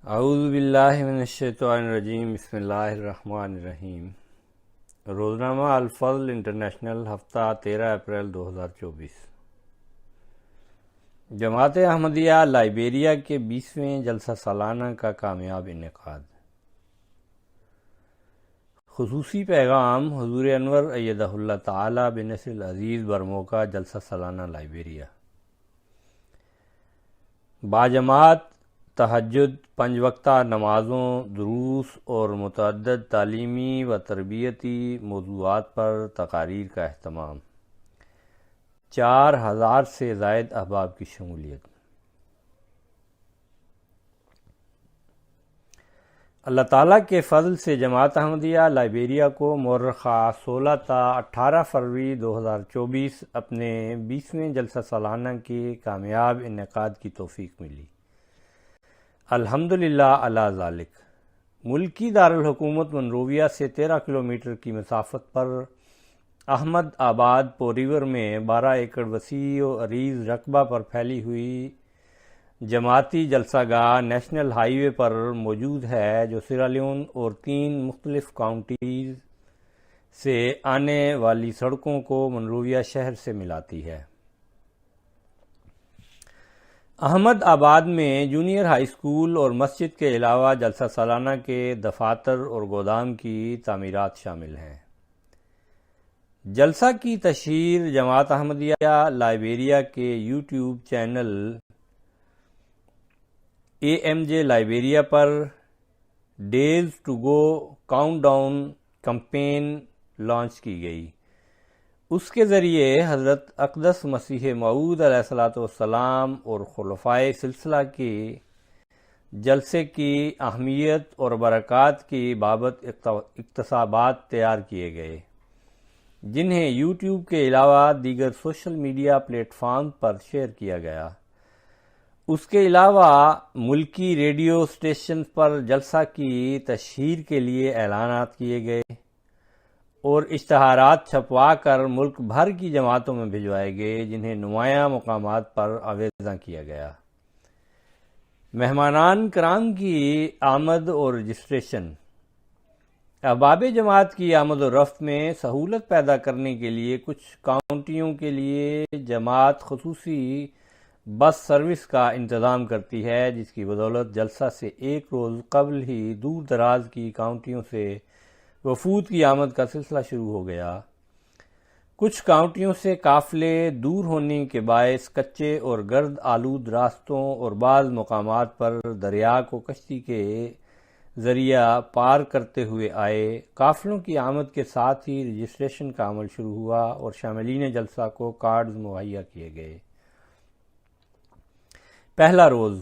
اعوذ باللہ من الشیطان الرجیم، بسم اللہ الرحمن الرحیم۔ روزنامہ الفضل انٹرنیشنل، ہفتہ 13 اپریل 2024۔ جماعت احمدیہ لائبیریا کے 20ویں جلسہ سالانہ کا کامیاب انعقاد۔ خصوصی پیغام حضور انور ایدہ اللہ تعالی بنصر العزیز برموقع جلسہ سالانہ لائبیریا۔ باجماعت تہجد، 5 وقتہ نمازوں، دروس اور متعدد تعلیمی و تربیتی موضوعات پر تقاریر کا اہتمام۔ 4000 سے زائد احباب کی شمولیت۔ اللہ تعالیٰ کے فضل سے جماعت احمدیہ لائبیریا کو مورخہ 16 تا 18 فروری 2024 اپنے 20ویں جلسہ سالانہ کے کامیاب انعقاد کی توفیق ملی۔ الحمدللہ علی ذالک۔ ملکی دارالحکومت منرویہ سے 13 کلومیٹر کی مسافت پر احمد آباد پوریور میں 12 ایکڑ وسیع و عریض رقبہ پر پھیلی ہوئی جماعتی جلسہ گاہ نیشنل ہائی وے پر موجود ہے، جو سیرالیون اور 3 مختلف کاؤنٹیز سے آنے والی سڑکوں کو منرویہ شہر سے ملاتی ہے۔ احمد آباد میں جونیئر ہائی اسکول اور مسجد کے علاوہ جلسہ سالانہ کے دفاتر اور گودام کی تعمیرات شامل ہیں۔ جلسہ کی تشہیر جماعت احمدیہ لائبیریا کے یوٹیوب چینل AMJ لائبیریا پر days to go countdown campaign launch کی گئی۔ اس کے ذریعے حضرت اقدس مسیح موعود علیہ السلام اور خلفائے سلسلہ کے جلسے کی اہمیت اور برکات کی بابت اقتباسات تیار کیے گئے، جنہیں یوٹیوب کے علاوہ دیگر سوشل میڈیا پلیٹ فارم پر شیئر کیا گیا۔ اس کے علاوہ ملکی ریڈیو اسٹیشن پر جلسہ کی تشہیر کے لیے اعلانات کیے گئے اور اشتہارات چھپوا کر ملک بھر کی جماعتوں میں بھجوائے گئے، جنہیں نمایاں مقامات پر آویزاں کیا گیا۔ مہمانان کرام کی آمد اور رجسٹریشن۔ احباب جماعت کی آمد و رفت میں سہولت پیدا کرنے کے لیے کچھ کاؤنٹیوں کے لیے جماعت خصوصی بس سروس کا انتظام کرتی ہے، جس کی بدولت جلسہ سے 1 روز قبل ہی دور دراز کی کاؤنٹیوں سے وفود کی آمد کا سلسلہ شروع ہو گیا۔ کچھ کاؤنٹیوں سے قافلے دور ہونے کے باعث کچے اور گرد آلود راستوں اور بعض مقامات پر دریا کو کشتی کے ذریعہ پار کرتے ہوئے آئے۔ قافلوں کی آمد کے ساتھ ہی رجسٹریشن کا عمل شروع ہوا اور شاملین جلسہ کو کارڈز مہیا کیے گئے۔ پہلا روز۔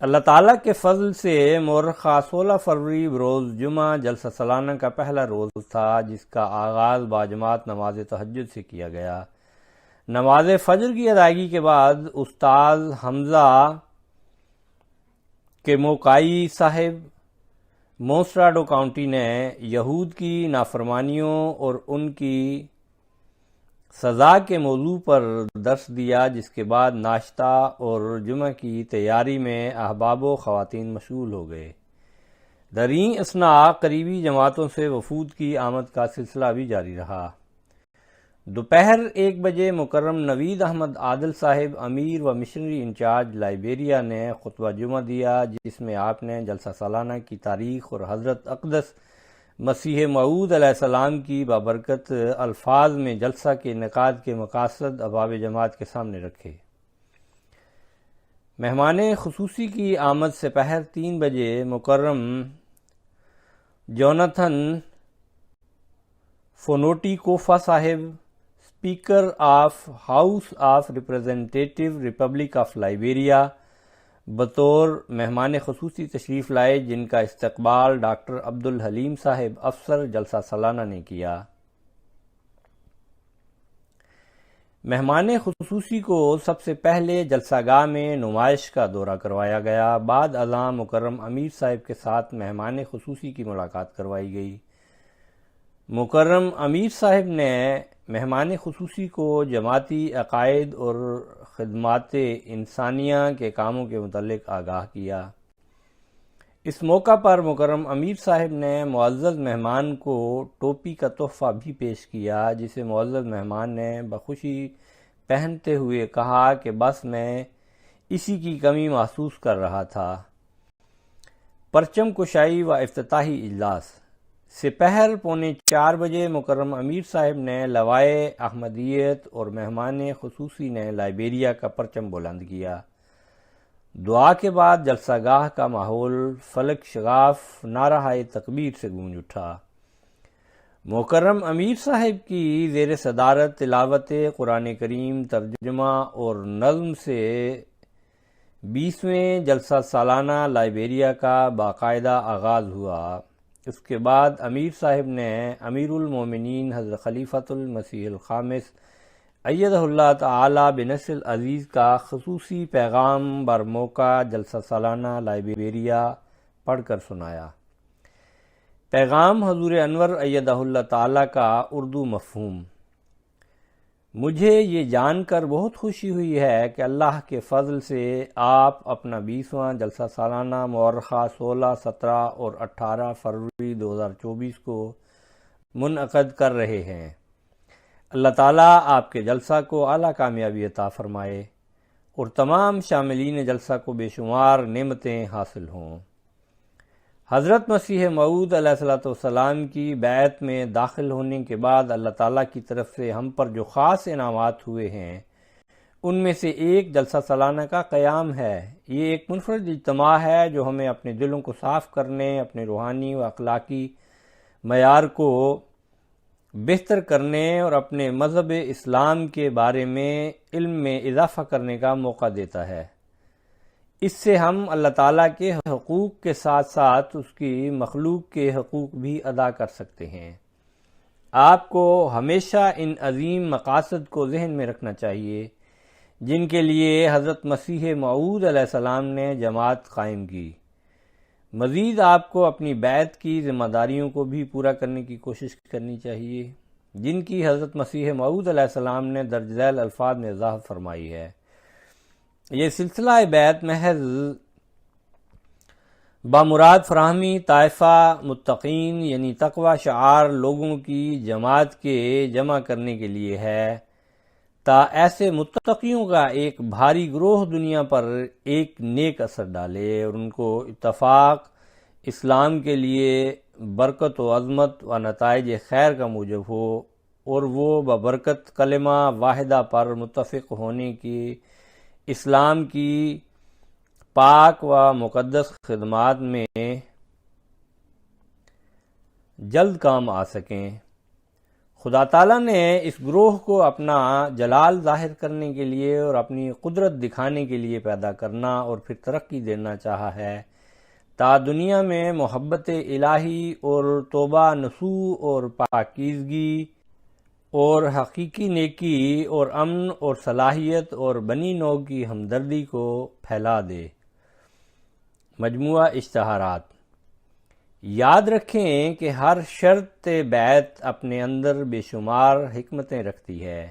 اللہ تعالیٰ کے فضل سے مورخہ 16 فروری بروز جمعہ جلسہ سالانہ کا پہلا روز تھا، جس کا آغاز باجماعت نماز تہجد سے کیا گیا۔ نماز فجر کی ادائیگی کے بعد استاذ حمزہ کے موقعی صاحب مونسراڈو کاؤنٹی نے یہود کی نافرمانیوں اور ان کی سزا کے موضوع پر درس دیا، جس کے بعد ناشتہ اور جمعہ کی تیاری میں احباب و خواتین مشغول ہو گئے۔ دریں اثناء قریبی جماعتوں سے وفود کی آمد کا سلسلہ بھی جاری رہا۔ دوپہر 1 بجے مکرم نوید احمد عادل صاحب امیر و مشنری انچارج لائبیریا نے خطبہ جمعہ دیا، جس میں آپ نے جلسہ سالانہ کی تاریخ اور حضرت اقدس مسیح موعود علیہ السلام کی بابرکت الفاظ میں جلسہ کے انعقاد کے مقاصد احباب جماعت کے سامنے رکھے۔ مہمان خصوصی کی آمد سے پہر 3 بجے مکرم جوناتھن فونوٹی کوفا صاحب speaker of house of representative republic of Liberia بطور مہمان خصوصی تشریف لائے، جن کا استقبال ڈاکٹر عبدالحلیم صاحب افسر جلسہ سالانہ نے کیا۔ مہمان خصوصی کو سب سے پہلے جلسہ گاہ میں نمائش کا دورہ کروایا گیا۔ بعد ازاں مکرم امیر صاحب کے ساتھ مہمان خصوصی کی ملاقات کروائی گئی۔ مکرم امیر صاحب نے مہمان خصوصی کو جماعتی عقائد اور خدمات انسانیہ کے کاموں کے متعلق آگاہ کیا۔ اس موقع پر مکرم امیر صاحب نے معزز مہمان کو ٹوپی کا تحفہ بھی پیش کیا، جسے معزز مہمان نے بخوشی پہنتے ہوئے کہا کہ بس میں اسی کی کمی محسوس کر رہا تھا۔ پرچم کشائی و افتتاحی اجلاس سپہر 3:45 بجے مکرم امیر صاحب نے لوائے احمدیت اور مہمان خصوصی نے لائبیریا کا پرچم بلند کیا۔ دعا کے بعد جلسہ گاہ کا ماحول فلک شغاف نعرہ تکبیر سے گونج اٹھا۔ مکرم امیر صاحب کی زیر صدارت تلاوت قرآن کریم، ترجمہ اور نظم سے 20ویں جلسہ سالانہ لائبیریا کا باقاعدہ آغاز ہوا۔ اس کے بعد امیر صاحب نے امیر المومنین حضرت خلیفۃ المسیح الخامس ایدہ اللہ تعالی بنصر العزیز کا خصوصی پیغام برموقع جلسہ سالانہ لائبیریا پڑھ کر سنایا۔ پیغام حضور انور ایدہ اللہ تعالی کا اردو مفہوم۔ مجھے یہ جان کر بہت خوشی ہوئی ہے کہ اللہ کے فضل سے آپ اپنا 20واں جلسہ سالانہ مورخہ 16، 17 اور 18 فروری 2024 کو منعقد کر رہے ہیں۔ اللہ تعالیٰ آپ کے جلسہ کو اعلیٰ کامیابی عطا فرمائے اور تمام شاملین جلسہ کو بے شمار نعمتیں حاصل ہوں۔ حضرت مسیح موعود علیہ الصلوۃ والسلام کی بیعت میں داخل ہونے کے بعد اللہ تعالیٰ کی طرف سے ہم پر جو خاص انعامات ہوئے ہیں، ان میں سے ایک جلسہ سالانہ کا قیام ہے۔ یہ ایک منفرد اجتماع ہے جو ہمیں اپنے دلوں کو صاف کرنے، اپنے روحانی و اخلاقی معیار کو بہتر کرنے اور اپنے مذہب اسلام کے بارے میں علم میں اضافہ کرنے کا موقع دیتا ہے۔ اس سے ہم اللہ تعالیٰ کے حقوق کے ساتھ ساتھ اس کی مخلوق کے حقوق بھی ادا کر سکتے ہیں۔ آپ کو ہمیشہ ان عظیم مقاصد کو ذہن میں رکھنا چاہیے جن کے لیے حضرت مسیح موعود علیہ السلام نے جماعت قائم کی۔ مزید آپ کو اپنی بیعت کی ذمہ داریوں کو بھی پورا کرنے کی کوشش کرنی چاہیے جن کی حضرت مسیح موعود علیہ السلام نے درج ذیل الفاظ میں وضاحت فرمائی ہے۔ یہ سلسلہ بیعت محض بامراد فراہمی طائفہ متقین یعنی تقوی شعار لوگوں کی جماعت کے جمع کرنے کے لیے ہے تا ایسے متقیوں کا ایک بھاری گروہ دنیا پر ایک نیک اثر ڈالے اور ان کو اتفاق اسلام کے لیے برکت و عظمت و نتائج خیر کا موجب ہو اور وہ ببرکت کلمہ واحدہ پر متفق ہونے کی اسلام کی پاک و مقدس خدمات میں جلد کام آ سکیں۔ خدا تعالیٰ نے اس گروہ کو اپنا جلال ظاہر کرنے کے لیے اور اپنی قدرت دکھانے کے لیے پیدا کرنا اور پھر ترقی دینا چاہا ہے تا دنیا میں محبت الہی اور توبہ نصوح اور پاکیزگی اور حقیقی نیکی اور امن اور صلاحیت اور بنی نوع کی ہمدردی کو پھیلا دے۔ مجموعہ اشتہارات۔ یاد رکھیں کہ ہر شرط بیعت اپنے اندر بے شمار حکمتیں رکھتی ہے۔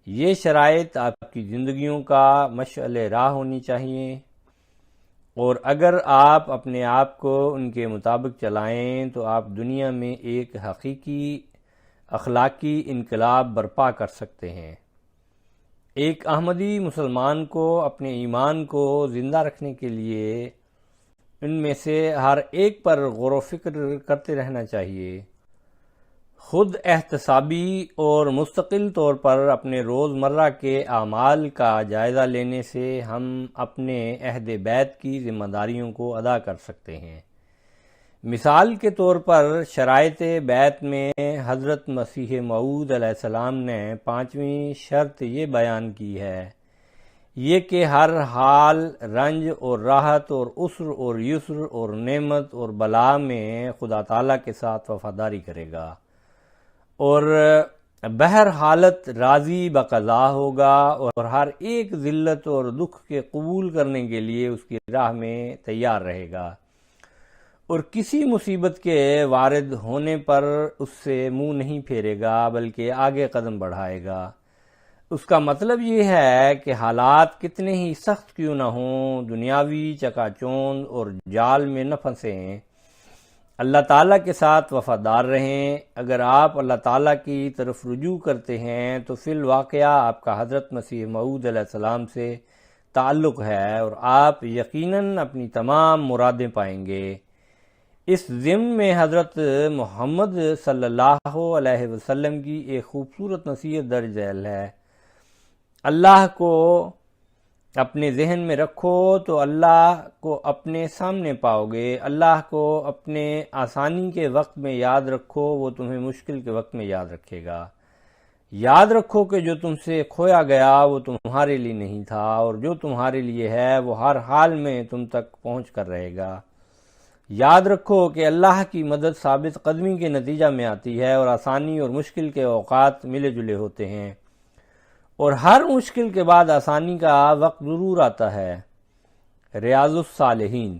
یہ شرائط آپ کی زندگیوں کا مشعل راہ ہونی چاہیے اور اگر آپ اپنے آپ کو ان کے مطابق چلائیں تو آپ دنیا میں ایک حقیقی اخلاقی انقلاب برپا کر سکتے ہیں۔ ایک احمدی مسلمان کو اپنے ایمان کو زندہ رکھنے کے لیے ان میں سے ہر ایک پر غور و فکر کرتے رہنا چاہیے۔ خود احتسابی اور مستقل طور پر اپنے روزمرہ کے اعمال کا جائزہ لینے سے ہم اپنے عہد بیعت کی ذمہ داریوں کو ادا کر سکتے ہیں۔ مثال کے طور پر شرائط بیعت میں حضرت مسیح موعود علیہ السلام نے 5ویں شرط یہ بیان کی ہے، یہ کہ ہر حال، رنج اور راحت اور عسر اور یسر اور نعمت اور بلا میں خدا تعالیٰ کے ساتھ وفاداری کرے گا اور بہر حالت راضی بقضا ہوگا اور ہر ایک ذلت اور دکھ کے قبول کرنے کے لیے اس کی راہ میں تیار رہے گا اور کسی مصیبت کے وارد ہونے پر اس سے منہ نہیں پھیرے گا بلکہ آگے قدم بڑھائے گا۔ اس کا مطلب یہ ہے کہ حالات کتنے ہی سخت کیوں نہ ہوں، دنیاوی چکا چوند اور جال میں نہ پھنسیں، اللہ تعالیٰ کے ساتھ وفادار رہیں۔ اگر آپ اللہ تعالیٰ کی طرف رجوع کرتے ہیں تو فی الواقعہ آپ کا حضرت مسیح موعود علیہ السلام سے تعلق ہے اور آپ یقیناً اپنی تمام مرادیں پائیں گے۔ اس ضمن میں حضرت محمد صلی اللہ علیہ وسلم کی ایک خوبصورت نصیحت درج ذیل ہے۔ اللہ کو اپنے ذہن میں رکھو تو اللہ کو اپنے سامنے پاؤ گے، اللہ کو اپنے آسانی کے وقت میں یاد رکھو، وہ تمہیں مشکل کے وقت میں یاد رکھے گا۔ یاد رکھو کہ جو تم سے کھویا گیا وہ تمہارے لیے نہیں تھا، اور جو تمہارے لیے ہے وہ ہر حال میں تم تک پہنچ کر رہے گا۔ یاد رکھو کہ اللہ کی مدد ثابت قدمی کے نتیجہ میں آتی ہے، اور آسانی اور مشکل کے اوقات ملے جلے ہوتے ہیں، اور ہر مشکل کے بعد آسانی کا وقت ضرور آتا ہے۔ ریاض الصالحین۔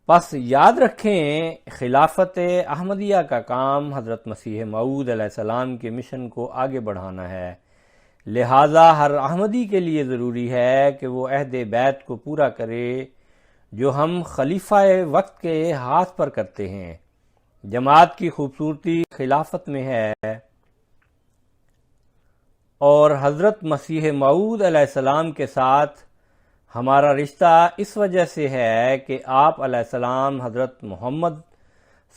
پس یاد رکھیں خلافت احمدیہ کا کام حضرت مسیح موعود علیہ السلام کے مشن کو آگے بڑھانا ہے، لہٰذا ہر احمدی کے لیے ضروری ہے کہ وہ عہد بیعت کو پورا کرے جو ہم خلیفہ وقت کے ہاتھ پر کرتے ہیں۔ جماعت کی خوبصورتی خلافت میں ہے، اور حضرت مسیح موعود علیہ السلام کے ساتھ ہمارا رشتہ اس وجہ سے ہے کہ آپ علیہ السلام حضرت محمد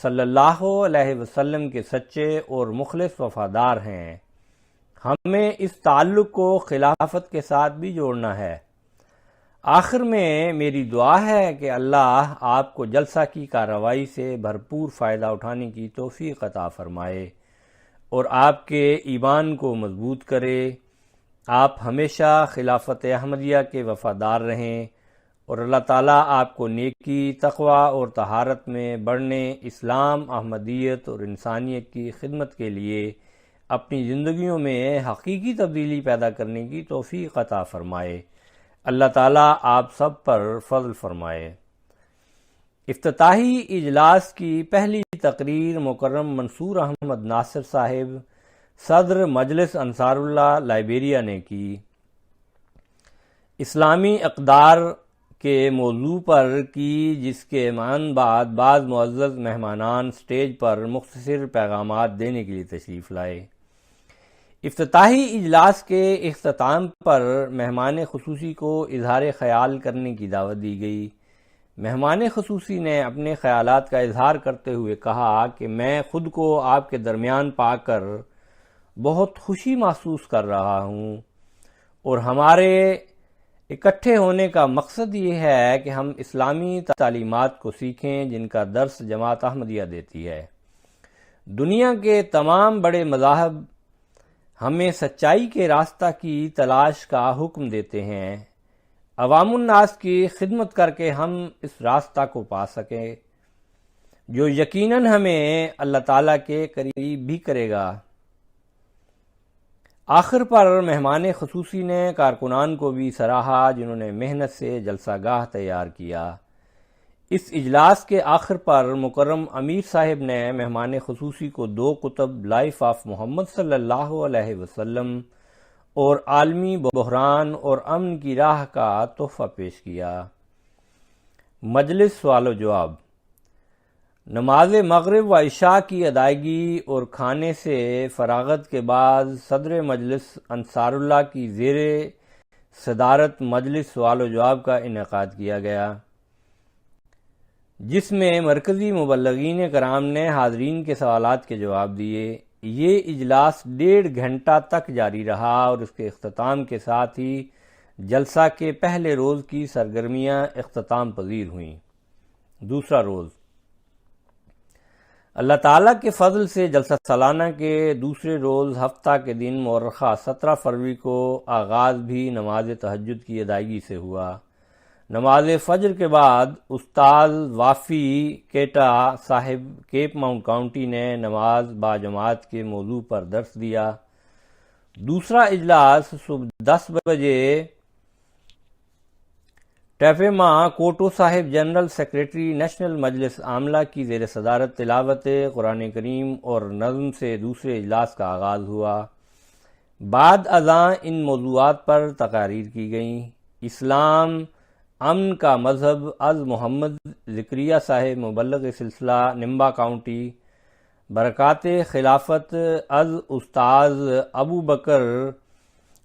صلی اللہ علیہ وسلم کے سچے اور مخلص وفادار ہیں۔ ہمیں اس تعلق کو خلافت کے ساتھ بھی جوڑنا ہے۔ آخر میں میری دعا ہے کہ اللہ آپ کو جلسہ کی کارروائی سے بھرپور فائدہ اٹھانے کی توفیق عطا فرمائے اور آپ کے ایمان کو مضبوط کرے۔ آپ ہمیشہ خلافت احمدیہ کے وفادار رہیں، اور اللہ تعالیٰ آپ کو نیکی، تقوی اور طہارت میں بڑھنے، اسلام، احمدیت اور انسانیت کی خدمت کے لیے اپنی زندگیوں میں حقیقی تبدیلی پیدا کرنے کی توفیق عطا فرمائے۔ اللہ تعالیٰ آپ سب پر فضل فرمائے۔ افتتاحی اجلاس کی پہلی تقریر مکرم منصور احمد ناصر صاحب، صدر مجلس انصار اللہ لائبیریا نے کی۔ اسلامی اقدار کے موضوع پر کی، جس کے معن بعد بعض معزز مہمانان سٹیج پر مختصر پیغامات دینے کے لیے تشریف لائے۔ افتتاحی اجلاس کے اختتام پر مہمان خصوصی کو اظہار خیال کرنے کی دعوت دی گئی۔ مہمان خصوصی نے اپنے خیالات کا اظہار کرتے ہوئے کہا کہ میں خود کو آپ کے درمیان پا کر بہت خوشی محسوس کر رہا ہوں، اور ہمارے اکٹھے ہونے کا مقصد یہ ہے کہ ہم اسلامی تعلیمات کو سیکھیں جن کا درس جماعت احمدیہ دیتی ہے۔ دنیا کے تمام بڑے مذاہب ہمیں سچائی کے راستہ کی تلاش کا حکم دیتے ہیں، عوام الناس کی خدمت کر کے ہم اس راستہ کو پا سکیں جو یقیناً ہمیں اللہ تعالیٰ کے قریب بھی کرے گا۔ آخر پر مہمان خصوصی نے کارکنان کو بھی سراہا جنہوں نے محنت سے جلسہ گاہ تیار کیا۔ اس اجلاس کے آخر پر مکرم امیر صاحب نے مہمان خصوصی کو 2 کتب لائف آف محمد صلی اللہ علیہ وسلم اور عالمی بحران اور امن کی راہ کا تحفہ پیش کیا۔ مجلس سوال و جواب۔ نماز مغرب و عشاء کی ادائیگی اور کھانے سے فراغت کے بعد صدر مجلس انصار اللہ کی زیر صدارت مجلس سوال و جواب کا انعقاد کیا گیا، جس میں مرکزی مبلغین کرام نے حاضرین کے سوالات کے جواب دیے۔ یہ اجلاس 1.5 گھنٹہ تک جاری رہا، اور اس کے اختتام کے ساتھ ہی جلسہ کے پہلے روز کی سرگرمیاں اختتام پذیر ہوئیں۔ دوسرا روز، اللہ تعالیٰ کے فضل سے جلسہ سالانہ کے دوسرے روز ہفتہ کے دن مورخہ 17 فروری کو آغاز بھی نماز تہجد کی ادائیگی سے ہوا۔ نماز فجر کے بعد استاد وافی کیٹا صاحب کیپ ماؤنٹ کاؤنٹی نے نماز با جماعت کے موضوع پر درس دیا۔ دوسرا اجلاس صبح 10 بجے ٹیفیما کوٹو صاحب جنرل سیکریٹری نیشنل مجلس عاملہ کی زیر صدارت تلاوت قرآن کریم اور نظم سے دوسرے اجلاس کا آغاز ہوا۔ بعد ازاں ان موضوعات پر تقاریر کی گئیں۔ اسلام امن کا مذہب از محمد زکریا صاحب مبلغ سلسلہ نمبا کاؤنٹی، برکات خلافت از استاذ ابو بکر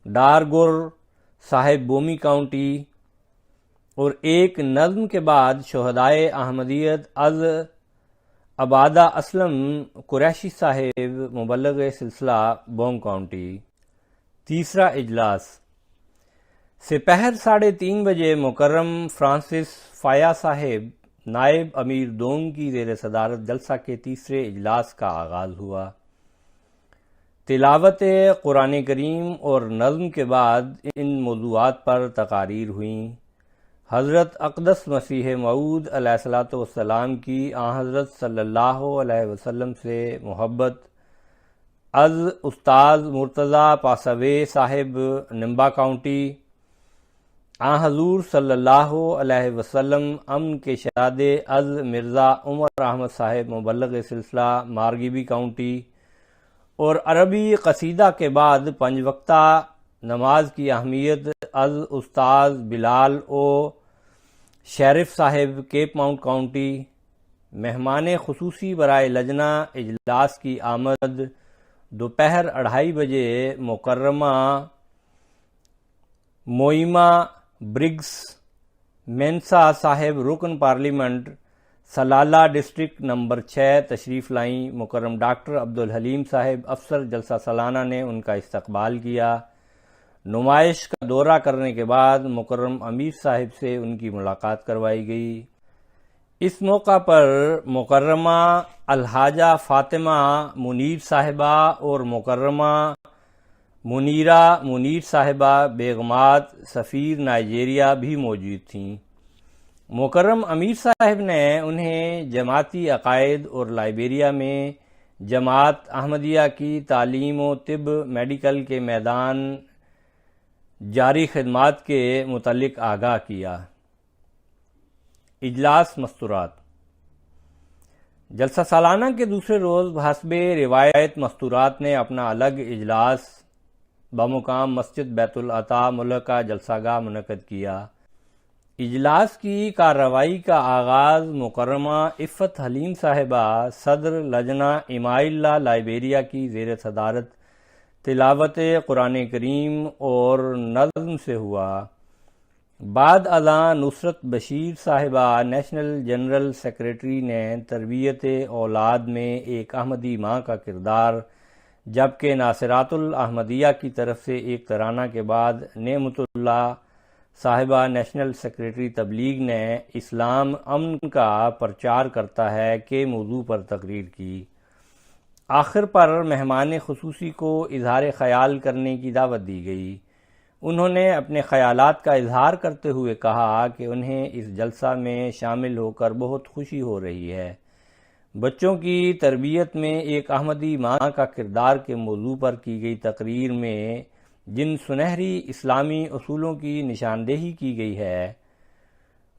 ڈارگر صاحب بومی کاؤنٹی، اور ایک نظم کے بعد شہدائے احمدیت از عبادہ اسلم قریشی صاحب مبلغ سلسلہ بونگ کاؤنٹی۔ تیسرا اجلاس سپہر 3:30 بجے مکرم فرانسس فایا صاحب نائب امیر دوم کی زیر صدارت جلسہ کے تیسرے اجلاس کا آغاز ہوا۔ تلاوت قرآن کریم اور نظم کے بعد ان موضوعات پر تقاریر ہوئیں۔ حضرت اقدس مسیح موعود علیہ الصلوۃ والسلام کی حضرت صلی اللہ علیہ وسلم سے محبت از استاذ مرتضی پاسوے صاحب نمبا کاؤنٹی، حضور صلی اللہ علیہ وسلم امن کے شہادے از مرزا عمر احمد صاحب مبلغ سلسلہ مارگیبی کاؤنٹی، اور عربی قصیدہ کے بعد 5 وقتہ نماز کی اہمیت از استاذ بلال او شیرف صاحب کیپ ماؤنٹ کاؤنٹی۔ مہمان خصوصی برائے لجنہ اجلاس کی آمد دوپہر 2:30 بجے مکرمہ موئمہ برگس مینسا صاحب رکن پارلیمنٹ سلالہ ڈسٹرکٹ نمبر 6 تشریف لائیں۔ مکرم ڈاکٹر عبدالحلیم صاحب افسر جلسہ سالانہ نے ان کا استقبال کیا۔ نمائش کا دورہ کرنے کے بعد مکرم امیر صاحب سے ان کی ملاقات کروائی گئی۔ اس موقع پر مکرمہ الحاجہ فاطمہ منیر صاحبہ اور مکرمہ منیرہ منیر صاحبہ بیگمات سفیر نائجیریا بھی موجود تھیں۔ مکرم امیر صاحب نے انہیں جماعتی عقائد اور لائبیریا میں جماعت احمدیہ کی تعلیم و طب میڈیکل کے میدان جاری خدمات کے متعلق آگاہ کیا۔ اجلاس مستورات جلسہ سالانہ کے دوسرے روز بحسب روایت مستورات نے اپنا الگ اجلاس بمقام مسجد بیت العطا ملکہ جلسہ گاہ منعقد کیا۔ اجلاس کی کارروائی کا آغاز مکرمہ عفت حلیم صاحبہ صدر لجنہ امائی اللہ لائبیریا کی زیر صدارت تلاوت قرآن کریم اور نظم سے ہوا۔ بعد ازاں نصرت بشیر صاحبہ نیشنل جنرل سیکریٹری نے تربیت اولاد میں ایک احمدی ماں کا کردار، جبکہ ناصرات الاحمدیہ کی طرف سے ایک ترانہ کے بعد نعمت اللہ صاحبہ نیشنل سیکریٹری تبلیغ نے اسلام امن کا پرچار کرتا ہے کے موضوع پر تقریر کی۔ آخر پر مہمان خصوصی کو اظہار خیال کرنے کی دعوت دی گئی۔ انہوں نے اپنے خیالات کا اظہار کرتے ہوئے کہا کہ انہیں اس جلسہ میں شامل ہو کر بہت خوشی ہو رہی ہے۔ بچوں کی تربیت میں ایک احمدی ماں کا کردار کے موضوع پر کی گئی تقریر میں جن سنہری اسلامی اصولوں کی نشاندہی کی گئی ہے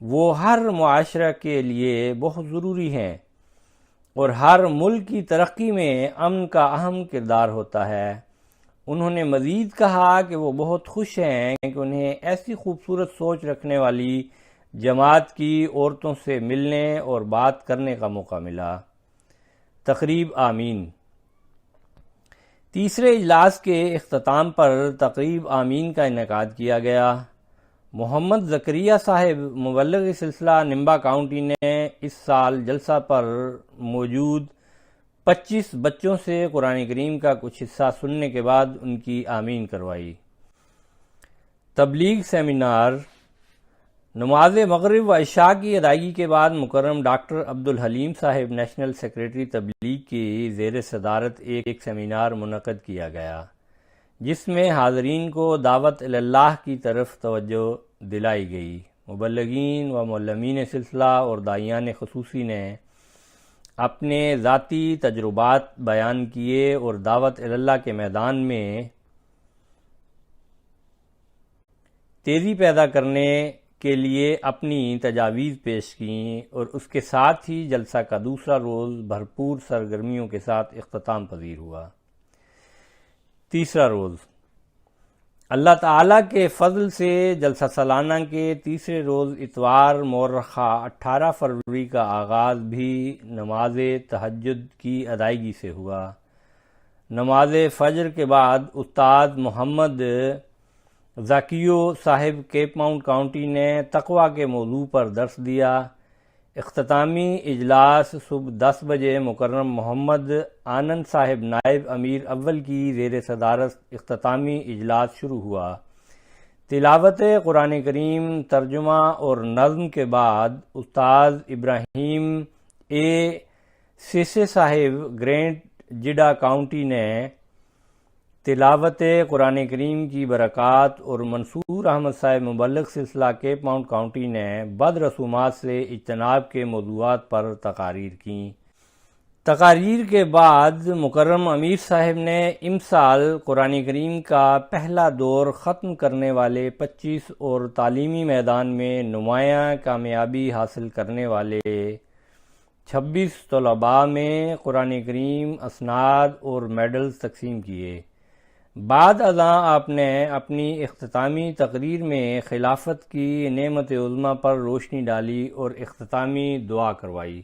وہ ہر معاشرہ کے لیے بہت ضروری ہیں اور ہر ملک کی ترقی میں امن کا اہم کردار ہوتا ہے۔ انہوں نے مزید کہا کہ وہ بہت خوش ہیں کہ انہیں ایسی خوبصورت سوچ رکھنے والی جماعت کی عورتوں سے ملنے اور بات کرنے کا موقع ملا۔ تقریب آمین تیسرے اجلاس کے اختتام پر تقریب آمین کا انعقاد کیا گیا۔ محمد زکریا صاحب مبلغ سلسلہ نمبا کاؤنٹی نے اس سال جلسہ پر موجود 25 بچوں سے قرآن کریم کا کچھ حصہ سننے کے بعد ان کی آمین کروائی۔ تبلیغ سیمینار نماز مغرب و عشاء کی ادائیگی کے بعد مکرم ڈاکٹر عبدالحلیم صاحب نیشنل سیکریٹری تبلیغ کی زیر صدارت ایک سیمینار منعقد کیا گیا، جس میں حاضرین کو دعوت اللہ کی طرف توجہ دلائی گئی۔ مبلغین و معلمین سلسلہ اور داعیان خصوصی نے اپنے ذاتی تجربات بیان کیے اور دعوت اللہ کے میدان میں تیزی پیدا کرنے کے لیے اپنی تجاویز پیش کیں، اور اس کے ساتھ ہی جلسہ کا دوسرا روز بھرپور سرگرمیوں کے ساتھ اختتام پذیر ہوا۔ تیسرا روز اللہ تعالیٰ کے فضل سے جلسہ سالانہ کے تیسرے روز اتوار مورخہ 18 فروری کا آغاز بھی نماز تہجد کی ادائیگی سے ہوا۔ نماز فجر کے بعد استاد محمد ذاکیو صاحب کیپ ماؤنٹ کاؤنٹی نے تقویٰ کے موضوع پر درس دیا۔ اختتامی اجلاس صبح 10 بجے مکرم محمد آنند صاحب نائب امیر اول کی زیر صدارت اختتامی اجلاس شروع ہوا۔ تلاوت قرآن کریم، ترجمہ اور نظم کے بعد استاد ابراہیم اے سیسے صاحب گرینٹ جڈا کاؤنٹی نے تلاوت قرآن کریم کی برکات اور منصور احمد صاحب مبلغ سلسلہ کیپ ماؤنٹ کاؤنٹی نے بد رسومات سے اجتناب کے موضوعات پر تقاریر کیں۔ تقاریر کے بعد مکرم امیر صاحب نے امسال قرآن کریم کا پہلا دور ختم کرنے والے 25 اور تعلیمی میدان میں نمایاں کامیابی حاصل کرنے والے 26 طلباء میں قرآن کریم اسناد اور میڈلز تقسیم کیے۔ بعد ازاں آپ نے اپنی اختتامی تقریر میں خلافت کی نعمت عظمیٰ پر روشنی ڈالی اور اختتامی دعا کروائی۔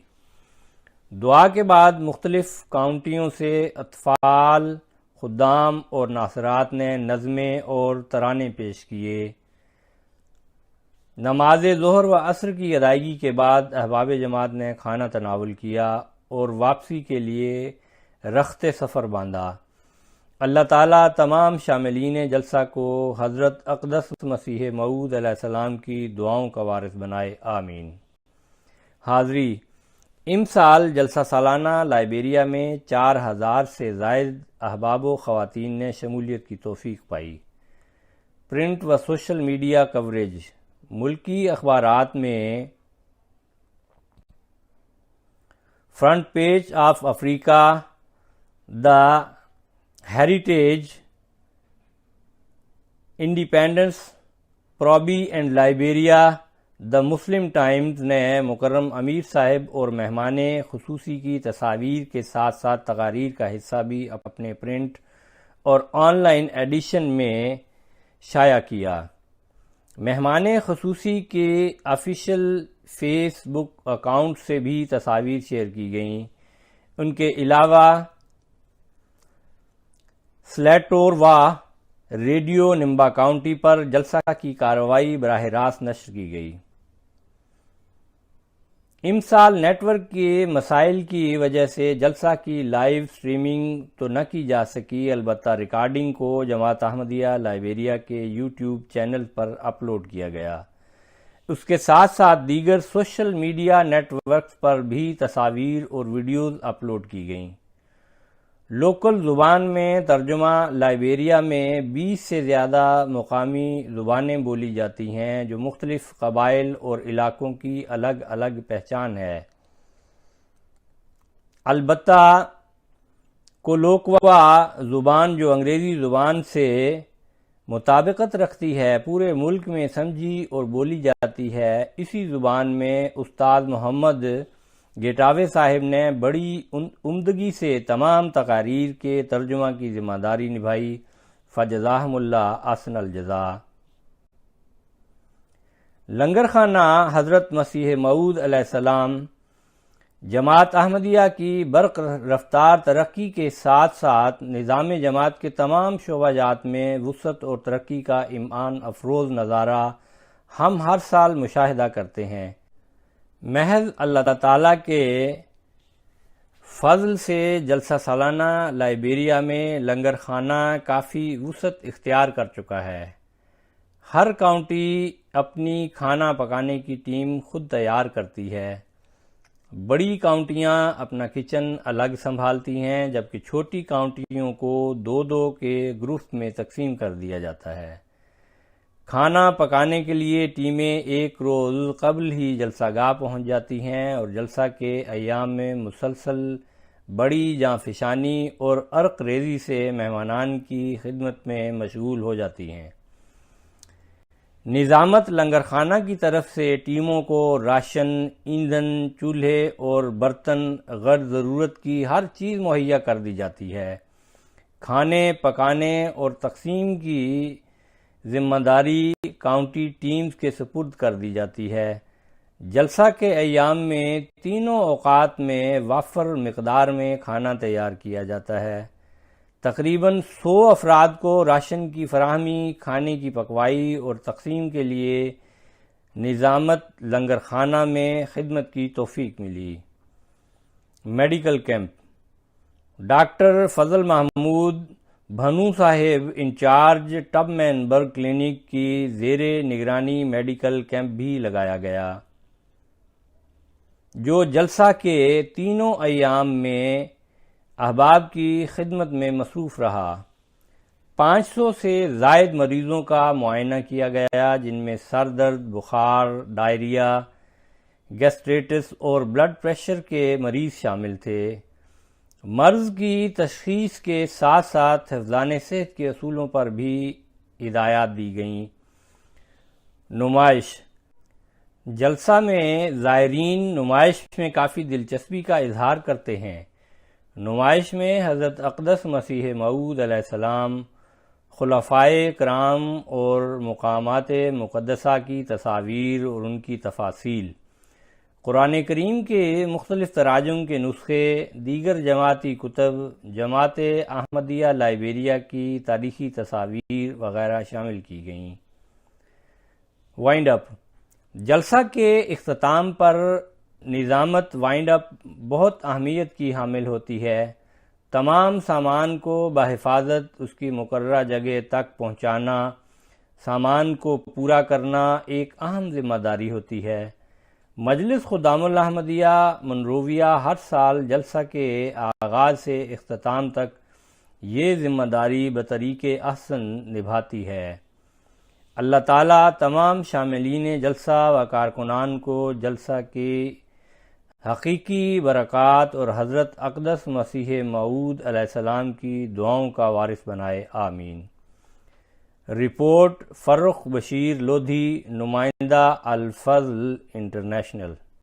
دعا کے بعد مختلف کاؤنٹیوں سے اطفال، خدام اور ناصرات نے نظمیں اور ترانے پیش کیے۔ نماز ظہر و عصر کی ادائیگی کے بعد احباب جماعت نے کھانا تناول کیا اور واپسی کے لیے رخت سفر باندھا۔ اللہ تعالیٰ تمام شاملین جلسہ کو حضرت اقدس مسیح موعود علیہ السلام کی دعاؤں کا وارث بنائے، آمین۔ حاضری، امسال جلسہ سالانہ لائبیریا میں 4000 سے زائد احباب و خواتین نے شمولیت کی توفیق پائی۔ پرنٹ و سوشل میڈیا کوریج، ملکی اخبارات میں فرنٹ پیج آف افریقہ، دا ہیریٹیج، انڈیپینڈنس، پرابی and Liberia, the Muslim Times نے مکرم امیر صاحب اور مہمان خصوصی کی تصاویر کے ساتھ ساتھ تقاریر کا حصہ بھی اپنے پرنٹ اور آن لائن ایڈیشن میں شائع کیا۔ مہمان خصوصی کے آفیشیل فیس بک اکاؤنٹ سے بھی تصاویر شیئر کی گئیں۔ ان کے علاوہ سلیٹور و ریڈیو نمبا کاؤنٹی پر جلسہ کی کارروائی براہ راست نشر کی گئی۔ امسال نیٹ ورک کے مسائل کی وجہ سے جلسہ کی لائیو سٹریمنگ تو نہ کی جا سکی، البتہ ریکارڈنگ کو جماعت احمدیہ لائبیریا کے یوٹیوب چینل پر اپلوڈ کیا گیا۔ اس کے ساتھ ساتھ دیگر سوشل میڈیا نیٹ ورکس پر بھی تصاویر اور ویڈیوز اپلوڈ کی گئیں۔ لوکل زبان میں ترجمہ، لائبیریا میں 20 سے زیادہ مقامی زبانیں بولی جاتی ہیں جو مختلف قبائل اور علاقوں کی الگ الگ پہچان ہے۔ البتہ کولوکوا زبان جو انگریزی زبان سے مطابقت رکھتی ہے، پورے ملک میں سمجھی اور بولی جاتی ہے۔ اسی زبان میں استاد محمد گیٹاوے صاحب نے بڑی عمدگی سے تمام تقاریر کے ترجمہ کی ذمہ داری نبھائی، فجزاہم اللہ احسن الجزا۔ لنگر خانہ حضرت مسیح موعود علیہ السلام جماعت احمدیہ کی برق رفتار ترقی کے ساتھ ساتھ نظام جماعت کے تمام شعبہ جات میں وسعت اور ترقی کا ایمان افروز نظارہ ہم ہر سال مشاہدہ کرتے ہیں۔ محض اللہ تعالیٰ کے فضل سے جلسہ سالانہ لائبیریا میں لنگر خانہ کافی وسعت اختیار کر چکا ہے۔ ہر کاؤنٹی اپنی کھانا پکانے کی ٹیم خود تیار کرتی ہے۔ بڑی کاؤنٹیاں اپنا کچن الگ سنبھالتی ہیں، جبکہ چھوٹی کاؤنٹیوں کو 2 کے گروپس میں تقسیم کر دیا جاتا ہے۔ کھانا پکانے کے لیے ٹیمیں ایک روز قبل ہی جلسہ گاہ پہنچ جاتی ہیں اور جلسہ کے ایام میں مسلسل بڑی جانفشانی اور عرق ریزی سے مہمانان کی خدمت میں مشغول ہو جاتی ہیں۔ نظامت لنگر خانہ کی طرف سے ٹیموں کو راشن، ایندھن، چولہے اور برتن غرض ضرورت کی ہر چیز مہیا کر دی جاتی ہے۔ کھانے پکانے اور تقسیم کی ذمہ داری کاؤنٹی ٹیمز کے سپرد کر دی جاتی ہے۔ جلسہ کے ایام میں تینوں اوقات میں وافر مقدار میں کھانا تیار کیا جاتا ہے۔ تقریباً 100 افراد کو راشن کی فراہمی، کھانے کی پکوائی اور تقسیم کے لیے نظامت لنگر خانہ میں خدمت کی توفیق ملی۔ Medical camp. ڈاکٹر فضل محمود بھنو صاحب انچارج ٹب مین برگ کلینک کی زیر نگرانی میڈیکل کیمپ بھی لگایا گیا، جو جلسہ کے تینوں ایام میں احباب کی خدمت میں مصروف رہا۔ 500 سے زائد مریضوں کا معائنہ کیا گیا، جن میں سر درد، بخار، ڈائریا، گیسٹریٹس اور بلڈ پریشر کے مریض شامل تھے۔ مرض کی تشخیص کے ساتھ ساتھ حفظان صحت کے اصولوں پر بھی ہدایات دی گئیں۔ نمائش۔ جلسہ میں زائرین نمائش میں کافی دلچسپی کا اظہار کرتے ہیں۔ نمائش میں حضرت اقدس مسیح موعود علیہ السلام، خلفائے کرام اور مقامات مقدسہ کی تصاویر اور ان کی تفاصیل، قرآن کریم کے مختلف تراجم کے نسخے، دیگر جماعتی کتب، جماعت احمدیہ لائبیریا کی تاریخی تصاویر وغیرہ شامل کی گئیں۔ وائنڈ اپ۔ جلسہ کے اختتام پر نظامت وائنڈ اپ بہت اہمیت کی حامل ہوتی ہے۔ تمام سامان کو بحفاظت اس کی مقررہ جگہ تک پہنچانا، سامان کو پورا کرنا ایک اہم ذمہ داری ہوتی ہے۔ مجلس خدام الاحمدیہ منرویہ ہر سال جلسہ کے آغاز سے اختتام تک یہ ذمہ داری بطریق احسن نبھاتی ہے۔ اللہ تعالیٰ تمام شاملین جلسہ و کارکنان کو جلسہ کی حقیقی برکات اور حضرت اقدس مسیح موعود علیہ السلام کی دعاؤں کا وارث بنائے، آمین۔ رپورٹ فرخ بشیر لودھی، نمائندہ الفضل انٹرنیشنل۔